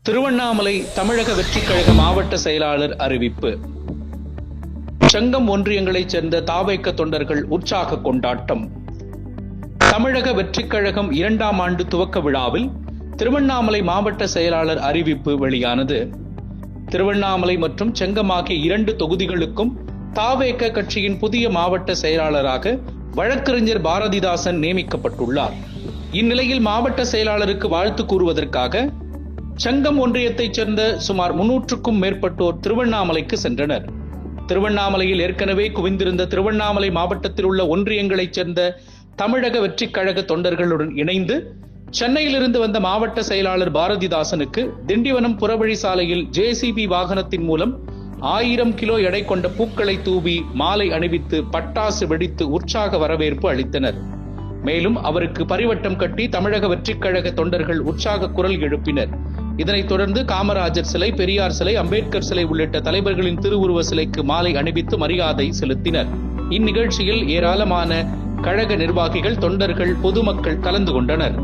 திருவண்ணாமலை தமிழக வெற்றிக் கழக மாவட்ட செயலாளர் அறிவிப்பு. சங்கம் ஒன்றியங்களைச் சேர்ந்த தாவேக்க தொண்டர்கள் உற்சாக கொண்டாட்டம். தமிழக வெற்றிக் கழகம் 2ஆம் ஆண்டு துவக்க விழாவில் திருவண்ணாமலை மாவட்ட செயலாளர் அறிவிப்பு வெளியானது. திருவண்ணாமலை மற்றும் செங்கம் ஆகிய 2 தொகுதிகளுக்கும் தாவேக்க கட்சியின் புதிய மாவட்ட செயலாளராக வழக்கறிஞர் பாரதிதாசன் நியமிக்கப்பட்டுள்ளார். இந்நிலையில் மாவட்ட செயலாளருக்கு வாழ்த்து கூறுவதற்காக சங்கம் ஒன்றியத்தைச் சேர்ந்த சுமார் 300க்கும் மேற்பட்டோர் திருவண்ணாமலைக்கு சென்றனர். திருவண்ணாமலையில் ஏற்கனவே குவிந்திருந்த திருவண்ணாமலை மாவட்டத்தில் உள்ள ஒன்றியங்களைச் சேர்ந்த தமிழக வெற்றிக் கழக தொண்டர்களுடன் இணைந்து சென்னையிலிருந்து வந்த மாவட்ட செயலாளர் பாரதிதாசனுக்கு திண்டிவனம் புறவழி சாலையில் JCB வாகனத்தின் மூலம் 1000 கிலோ எடை கொண்ட பூக்களை தூவி மாலை அணிவித்து பட்டாசு வெடித்து உற்சாக வரவேற்பு அளித்தனர். மேலும் அவருக்கு பரிவட்டம் கட்டி தமிழக வெற்றிக் கழக தொண்டர்கள் உற்சாக குரல் எழுப்பினர். இதனைத் தொடர்ந்து காமராஜர் சிலை, பெரியார் சிலை, அம்பேத்கர் சிலை உள்ளிட்ட தலைவர்களின் திருவுருவ சிலைக்கு மாலை அணிவித்து மரியாதை செலுத்தினர். இந்நிகழ்ச்சியில் ஏராளமான கழக நிர்வாகிகள், தொண்டர்கள், பொதுமக்கள் கலந்து கொண்டனர்.